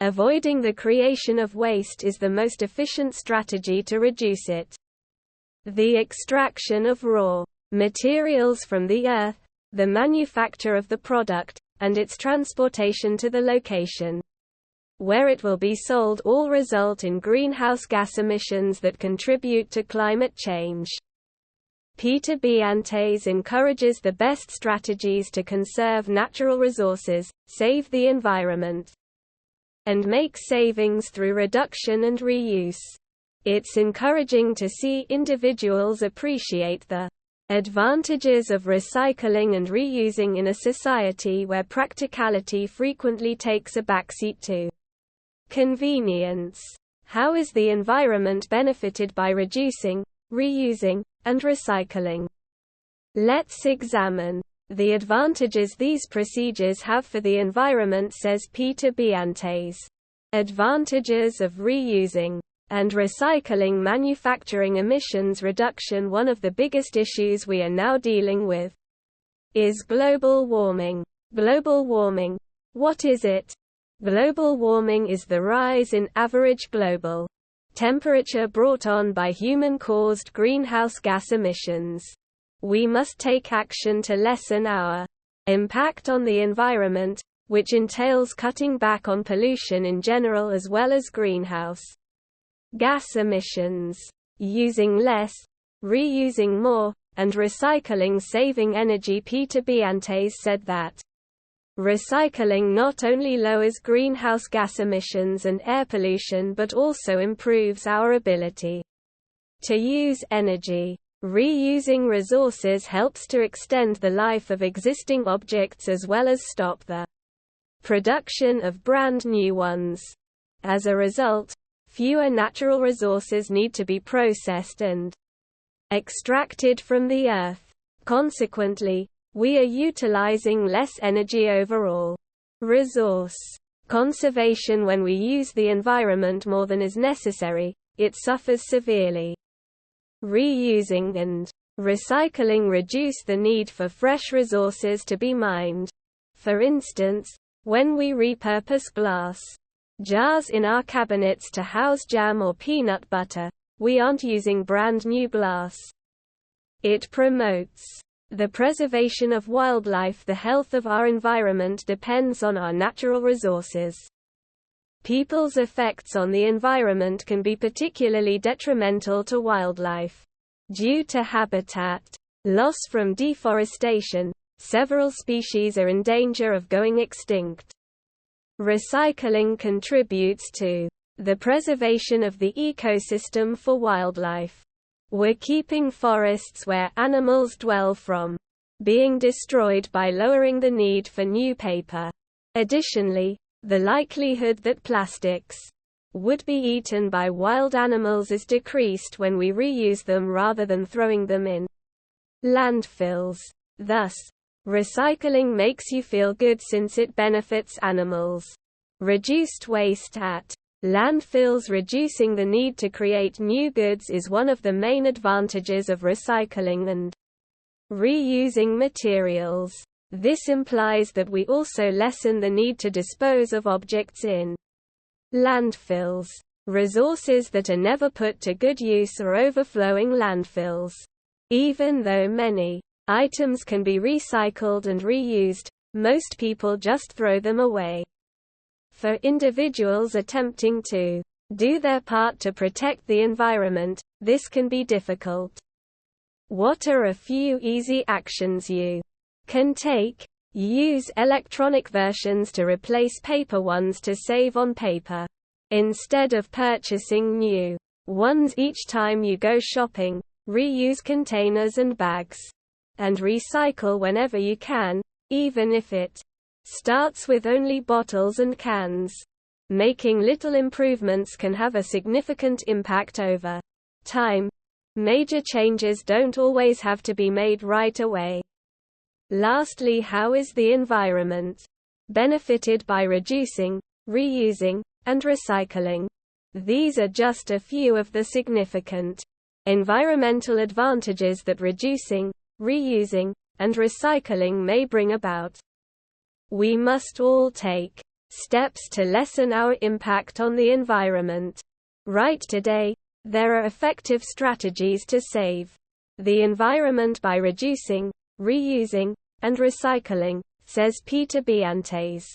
Avoiding the creation of waste is the most efficient strategy to reduce it. The extraction of raw materials from the earth, the manufacture of the product, and its transportation to the location where it will be sold all result in greenhouse gas emissions that contribute to climate change. Peter Biantes encourages the best strategies to conserve natural resources, save the environment, and make savings through reduction and reuse. It's encouraging to see individuals appreciate the advantages of recycling and reusing in a society where practicality frequently takes a backseat to convenience. How is the environment benefited by reducing, reusing, and recycling? Let's examine the advantages these procedures have for the environment, says Peter Biantes. Advantages of reusing and recycling. Manufacturing emissions reduction. One of the biggest issues we are now dealing with is global warming. Global warming. What is it? Global warming is the rise in average global temperature brought on by human-caused greenhouse gas emissions. We must take action to lessen our impact on the environment, which entails cutting back on pollution in general as well as greenhouse gas emissions. Using less, reusing more, and recycling, saving energy. Peter Biantes said that recycling not only lowers greenhouse gas emissions and air pollution but also improves our ability to use energy. Reusing resources helps to extend the life of existing objects as well as stop the production of brand new ones. As a result, fewer natural resources need to be processed and extracted from the earth. Consequently, we are utilizing less energy overall. Resource conservation. When we use the environment more than is necessary, it suffers severely. Reusing and recycling reduce the need for fresh resources to be mined. For instance, when we repurpose glass jars in our cabinets to house jam or peanut butter, we aren't using brand new glass. It promotes the preservation of wildlife. The health of our environment depends on our natural resources. People's effects on the environment can be particularly detrimental to wildlife. Due to habitat loss from deforestation, several species are in danger of going extinct. Recycling contributes to the preservation of the ecosystem for wildlife. We're keeping forests where animals dwell from being destroyed by lowering the need for new paper. Additionally, the likelihood that plastics would be eaten by wild animals is decreased when we reuse them rather than throwing them in landfills. Thus, recycling makes you feel good since it benefits animals. Reduced waste at landfills. Reducing the need to create new goods is one of the main advantages of recycling and reusing materials. This implies that we also lessen the need to dispose of objects in landfills. Resources that are never put to good use are overflowing landfills. Even though many items can be recycled and reused, most people just throw them away. For individuals attempting to do their part to protect the environment, this can be difficult. What are a few easy actions you can take? Use electronic versions to replace paper ones to save on paper. Instead of purchasing new ones each time you go shopping, reuse containers and bags. And recycle whenever you can, even if it starts with only bottles and cans. Making little improvements can have a significant impact over time. Major changes don't always have to be made right away. Lastly, how is the environment benefited by reducing, reusing, and recycling? These are just a few of the significant environmental advantages that reducing, reusing, and recycling may bring about. We must all take steps to lessen our impact on the environment. Right today, there are effective strategies to save the environment by reducing, reusing, and recycling, says Peter Biantes.